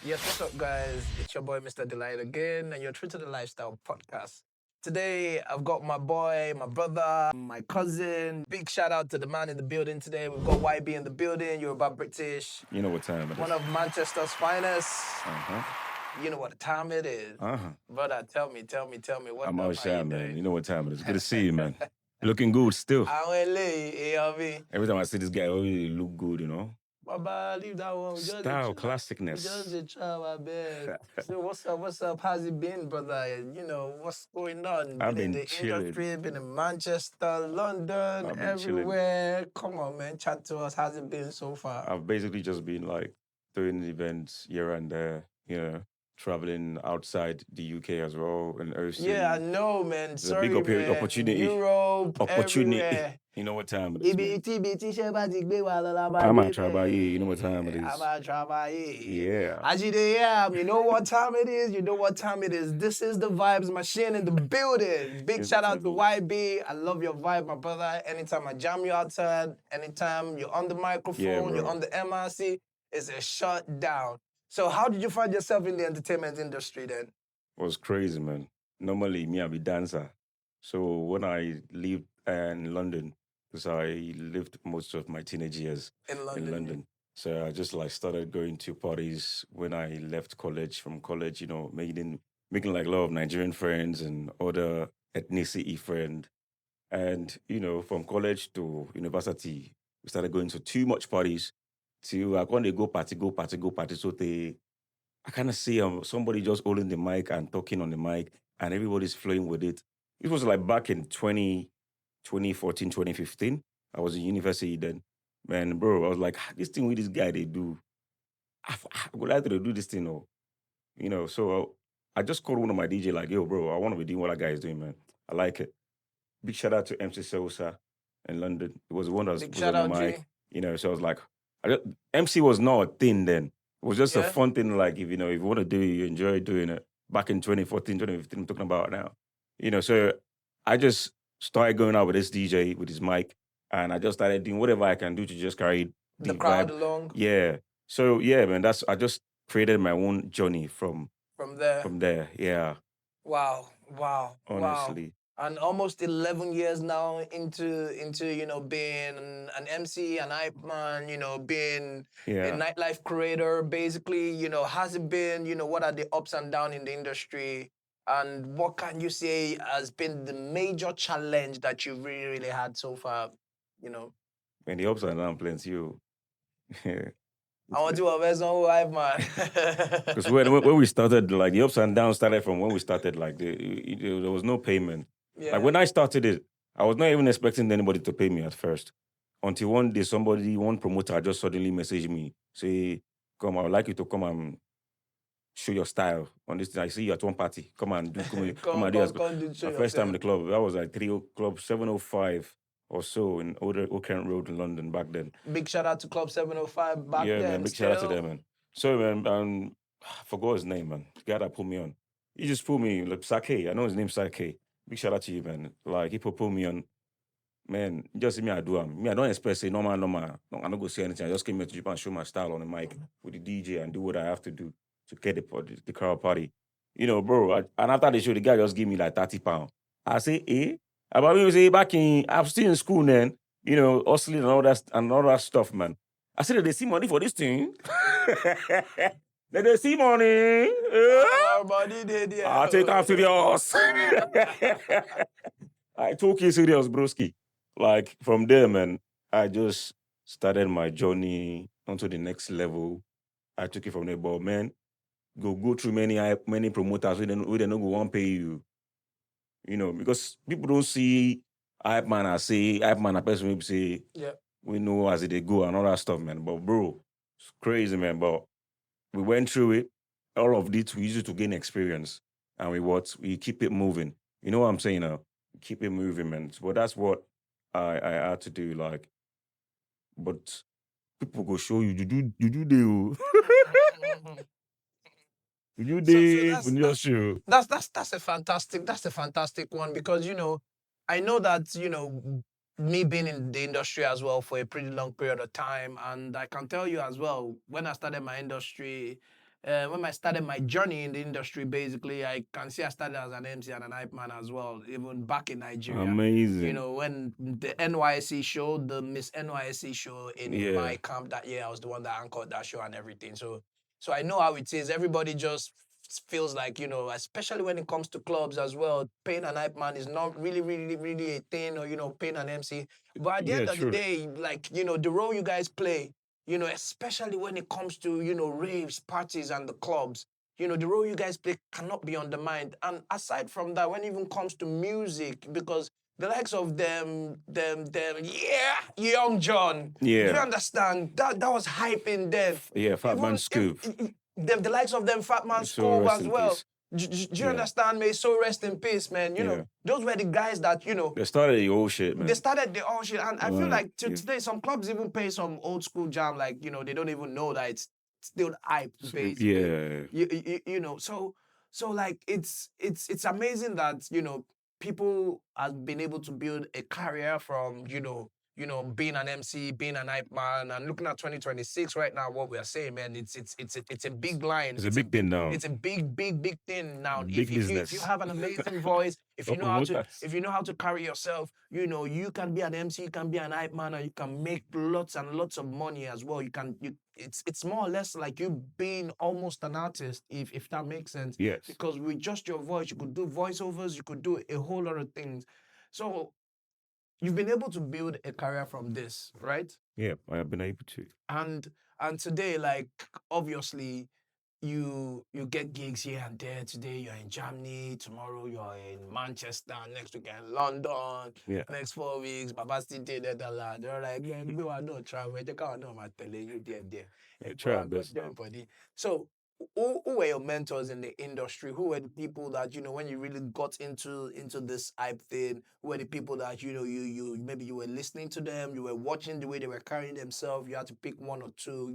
Yes, what's up, guys? It's your boy, Mr. Delight, again, and you're true to the Lifestyle Podcast. Today, I've got my boy, my brother, my cousin. Big shout out to the man in the building today. We've got YB in the building. You're about British, You know what time it is. one of Manchester's finest. Uh-huh. You know what time it is. Uh-huh. Brother, tell me, what's I'm up? How outside, you man. doing? You know what time it is. Good to see you, man. Looking good still. I went late, ARV. Every time I see this guy, oh, you look good, you know. Baba, leave that one. Style, We just classicness. did try my best. So what's up? What's up? How's it been, brother? You know, what's going on? I've Been in been the chilling. industry, been in Manchester, London, I've been chilling. everywhere. Come on, man. Chat to us. How's it been so far? I've basically just been like doing events here and there, traveling outside the UK as well and Yeah, I OC. know, man. It's a big Sorry, man. opportunity. Europe, Opportunity. everywhere. You know what time it is, man. Iṣẹ́ bá ti gbé wa lọ la máa I'm dé at Trabaye. You know what time it bẹ́ẹ̀. A is. máa trabaye. Yeah. Ajide, yeah, you know what time it is? You know what time it is. This is the Vibes Machine in the building. Big It's shout out to definitely- YB. I love your vibe, my brother. Anytime I jam you outside, anytime you're on the microphone, Yeah, you're bro. on the MRC, it's a shutdown. So how did you find yourself in the entertainment industry then? Was crazy, man. Normally, me, I'm a dancer. So when I lived in London, because I lived most of my teenage years In London. in London. So I just like started going to parties when I left college. From college, making like a lot of Nigerian friends and other ethnicity friend. And from college to university, we started going to too much parties. To when they go party, go party, go party. So I kind of see somebody just holding the mic and talking on the mic, and everybody's flowing with it. It was like back in 2014, 2015. I was in university then. Man, bro, I was like, this thing with this guy, they do. I would like to do this thing, So I just called one of my DJ, like, yo, bro, I want to be doing what that guy is doing, man. I like it. Big shout out to MC Sosa in London. It was the one that Big was shout on the out, mic, G. So I was like, MC was not a thing then. It was just a Yeah. fun thing, like if you want to do it, you enjoy doing it. Back in 2014, 2015, I'm talking about now. So I just started going out with this DJ with his mic, and I just started doing whatever I can do to just carry The the crowd vibe. along Yeah. So yeah, man, I just created my own journey from from there. there. Yeah, Wow. honestly. And almost 11 years now into being an MC, an hype man, being a Yeah. nightlife creator. Basically, has it been? What are the ups and downs in the industry? And what can you say has been the major challenge that you've really had so far? And the ups and downs plenty. I want to have some hype man. Because when we started, like the ups and downs started from when we started. Like there was no payment. Yeah. Like when I started it, I was not even expecting anybody to pay me at first. Until one day, one promoter just suddenly messaged me, say, "Come, I would like you to come and show your style on this thing. I see you at one party. Come and do, come and do." Come do show My first time in yourself. the club, that was like 7:05 or so in Old Kent Road in London back then. Big shout out to Club 705 back Yeah, then. man. Big shout out to still. them, man. So, man, I forgot his name, man. The guy that put me on. He just put me, like, Sake. I know his name's Sake. Big shout out to you, man. Like, he put me on. Man, just see me, I do him. Me, I don't expect, say, normal. No, I don't go say anything. I just came here to Japan, show my style on the mic with the DJ and do what I have to do to get the crowd party. Bro, and after the show, the guy just give me like £30. I say, eh? About me, say, I'm still in school then, hustling and all that stuff, man. I said, they see money for this thing. They see money. Everybody did, yeah. I take am serious. I took it serious, broski. Like from there, man, I just started my journey onto the next level. I took it from there, but man, go through many promoters who they no go want pay you. Because people don't see hype man as say hype man a person who say Yeah. we know as they go and all that stuff, man. But bro, it's crazy, man. But we went through it. All of this we use it to gain experience, and we keep it moving. You know what I'm saying now? Keep it moving, man. But that's what I had to do. Like, but people go show you you do the you do So the just show. that's a fantastic one because I know that me being in the industry as well for a pretty long period of time, and I can tell you as well when I started my industry, when I started my journey in the industry, basically, I can see I started as an MC and an hype man as well, even back in Nigeria. Amazing. When the NYSC show, the Miss NYSC show in my Yeah. camp that year, I was the one that anchored that show and everything. So I know how it is. Everybody just feels like, especially when it comes to clubs as well, paying an hype man is not really, really, really a thing, or, paying an MC. But at the Yeah, end of the true. day, like, the role you guys play, especially when it comes to, raves, parties, and the clubs, the role you guys play cannot be undermined. And aside from that, when it even comes to music, because the likes of Young John, do you Yeah. understand? That was hyping then. Yeah, Fat Man Even Scoop. the likes of them Fat Man So Scope rest as in well. peace. Do you Yeah. understand me? So rest in peace, man. Yeah. Those were the guys that, They started the old shit, man. they started the old shit. And I feel Right. like today, some clubs even pay some old school jam, like, they don't even know that it's still hype, basically. Yeah. So like it's amazing that, people have been able to build a career from, being an MC, being an hype man, and looking at 2026 right now, what we are saying, man, it's a big line. It's a big thing now. It's a big, big, big thing now. Big If you business. have an amazing voice, if you Don't know how promote to that. if you know how to carry yourself, you can be an MC, you can be an hype man, and you can make lots and lots of money as well. It's more or less like you being almost an artist, if that makes sense. Yes. Because with just your voice, you could do voiceovers, you could do a whole lot of things. So you've been able to build a career from this, right? Yeah, I have been able to. And today, like, obviously, you get gigs here and there. Today you're in Germany, tomorrow you're in Manchester, next week you're in London, Yeah. next 4 weeks, Baba still did that a lot. They're like, yeah, we are not travel. They can't know my telling you there. Yeah, And try go our and go best there, now. buddy. So who were your mentors in the industry? Who were the people that, when you really got into this hype thing, who were the people that, you maybe you were listening to them, you were watching the way they were carrying themselves, you had to pick one or two,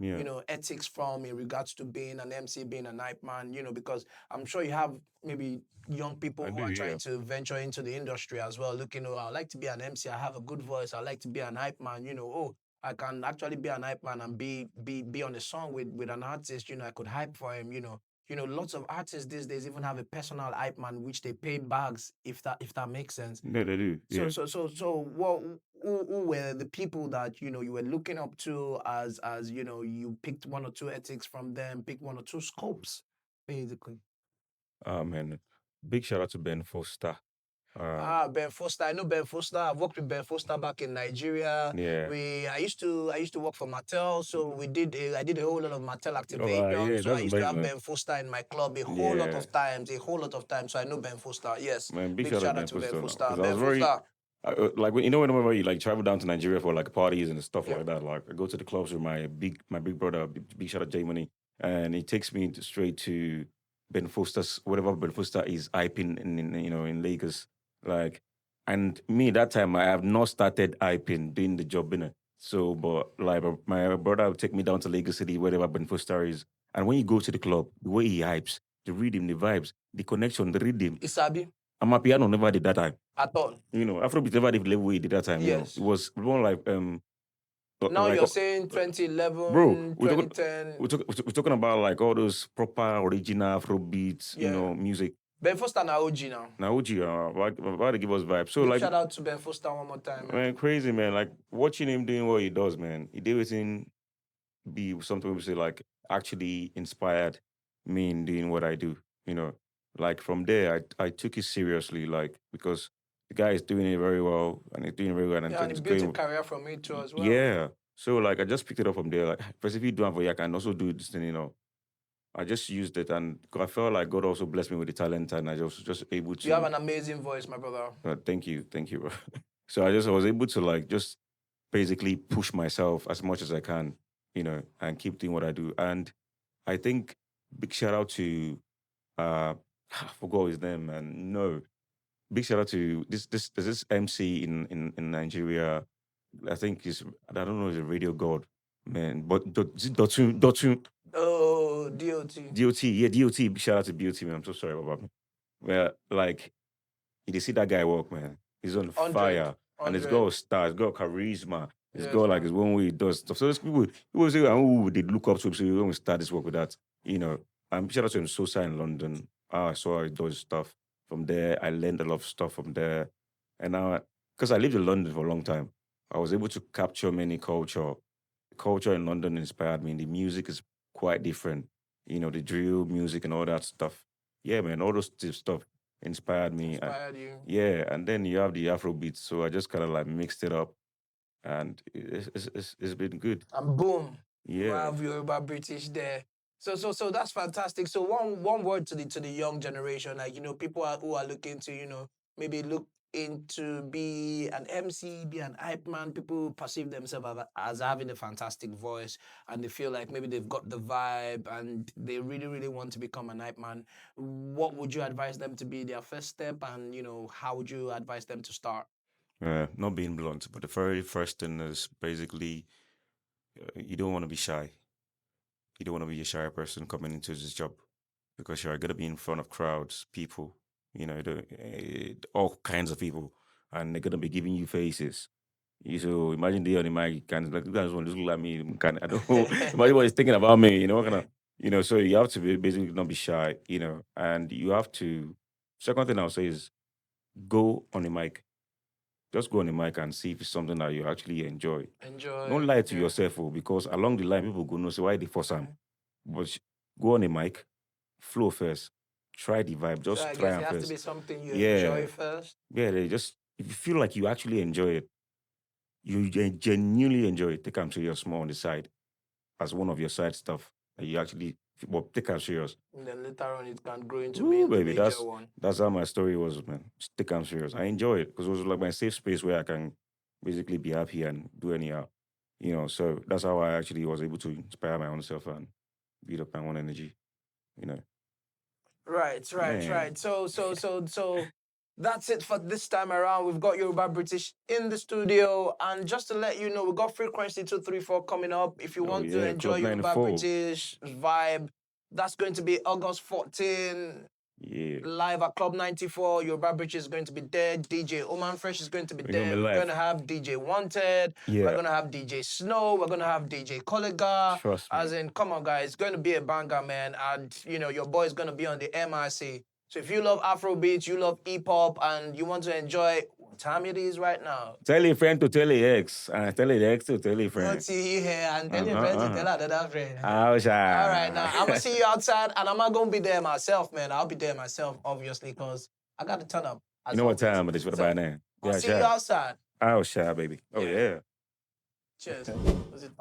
Yeah. ethics from in regards to being an MC, being a hype man, because I'm sure you have maybe young people I who do, are yeah. trying to venture into the industry as well, looking, oh, I'd like to be an MC, I have a good voice, I'd like to be an hype man, oh, I can actually be an hype man and be on a song with an artist, I could hype for him, lots of artists these days even have a personal hype man which they pay bags, if that makes sense. Yeah, they do. Yeah. So what who were the people that you were looking up to as you picked one or two ethics from them, picked one or two scopes, basically. Man. Big shout out to Ben Foster. Ben Foster. I know Ben Foster. I've worked with Ben Foster back in Nigeria. Yeah. I used to work for Mattel, so I did a whole lot of Mattel activation. yeah, So I that's used to have amazing. Ben Foster in my club a whole lot Yeah. of times, So I know Ben Foster. Yes. Man, big Big shout shout out out to Ben Ben Foster. Foster. Because I Ben was very Foster. like whenever you like travel down to Nigeria for like parties and stuff Yeah. like that, like I go to the clubs with my big brother, big shout out J Money, and he takes me straight to Ben Foster's whatever Ben Foster is hyping in Lagos, like, and me that time I have not started hyping doing the job in it. So, but like my brother would take me down to Lagos City, wherever Ben Foster is, and when you go to the club, the way he hypes, the rhythm, the vibes, the connection, the rhythm. Isabi Amapiano never did that time. at all. Afrobeat never did level we did that time. Yes. It was more like Now like you're saying 2011, bro, 2010. we're talking about like all those proper original Afrobeats, Yeah. music. Ben Foster now OG now. Now, OG, why they give us vibes? So Big like, shout out to Ben Foster one more time, man. man, crazy man. Like watching him doing what he does, man. He did everything be something we say like actually inspired me in doing what I do. Like from there, I took it seriously, like because the guy is doing it very well and he's doing very well and Yeah, and he it's built a going. career from it too as well. Yeah. So like I just picked it up from there. Like first if you do it for you, I can also do this thing, I just used it and I felt like God also blessed me with the talent and I was just able to. You have an amazing voice, my brother. Thank you, bro. So I was able to like just basically push myself as much as I can, and keep doing what I do. And I think big shout out to I forgot his name, man. No. Big shout out to this MC in Nigeria. I think I don't know, he's a radio god, man. But Dotun. Oh, DOT. DOT, yeah, DOT. Big shout out to DOT, man. I'm so sorry about that. Well, like, you see that guy work, man. He's on 100, fire. And he's 100. got stars, he's got charisma. He's Yes, got like man. his one way he does stuff. So those people say, oh, they look up to him. So we start this work with that. You know, shout out to him, Sosa in London. I saw how he does stuff. From there, I learned a lot of stuff from there. And now, because I lived in London for a long time, I was able to capture many culture. Culture in London inspired me. The music is quite different. The drill music and all that stuff. Yeah, man, all those stuff inspired me. Inspired you. Yeah, and then you have the Afro beats. So I just kind of like mixed it up, and it's been good. And boom, you Yeah. have Yoruba British there. So that's fantastic. So one word to the young generation, like people who are looking to maybe look into be an MC, be an hype man. People perceive themselves as having a fantastic voice, and they feel like maybe they've got the vibe, and they really really want to become an hype man. What would you advise them to be their first step, and how would you advise them to start? Not being blunt, but the very first thing is basically you don't want to be shy. You don't want to be a shy person coming into this job because you're going to be in front of crowds, people, all kinds of people, and they're going to be giving you faces. So imagine they on the mic, kind of like, you guys want to look like me. I don't know. Imagine what he's thinking about me, what kind of, so you have to be basically not be shy, and you have to, second thing I'll say is go on the mic. Just go on the mic and see if it's something that you actually enjoy. Don't Enjoy. lie to Yeah. yourself, because along the line, people go know, say, why they force them? But go on the mic, flow first, try the vibe, So just I try guess it and has to first. be something you Yeah, enjoy first. yeah, they just, if you feel like you actually enjoy it, you genuinely enjoy it, take them serious more on the side as one of your side stuff. And you actually, well, take them serious. And then later on it can grow into Ooh, the baby, major that's one. that's how my story was, man. Just take them serious. I enjoy it because it was like my safe space where I can basically be happy and do anyhow. So that's how I actually was able to inspire my own self and build up my own energy. You know, Right. man. So that's it for this time around. We've got Yoruba British in the studio. And just to let you know, we've got Frequency 234 coming up. If you Oh want to yeah, enjoy Club Yoruba 94. British vibe, that's going to be August 14. Yeah, Live at Club 94. Yoruba Bridge is going to be there. DJ Oman Fresh is going to be you know me there. We're going life. to have DJ Wanted. We're Yeah, going to have DJ Snow. We're going to have DJ Collega. trust As me. in, come on, guys. It's going to be a banger, man. And, your boy is going to be on the MRC. So if you love Afro beats, you love hip hop, and you want to enjoy what time it is right now, Tell a friend to tell a ex, and tell a ex to tell a not friend. see you here and tell Uh your huh. friends Uh to tell huh. another friend. Ouch. All right, now I'm gonna see you outside, and I'm not gonna be there myself, man. I'll be there myself, obviously, because I got to turn up You as know what always. time it is for the So by now? I'll Yeah, see you sure. outside. Ouch, baby. Oh Yeah. yeah. Cheers. Was it?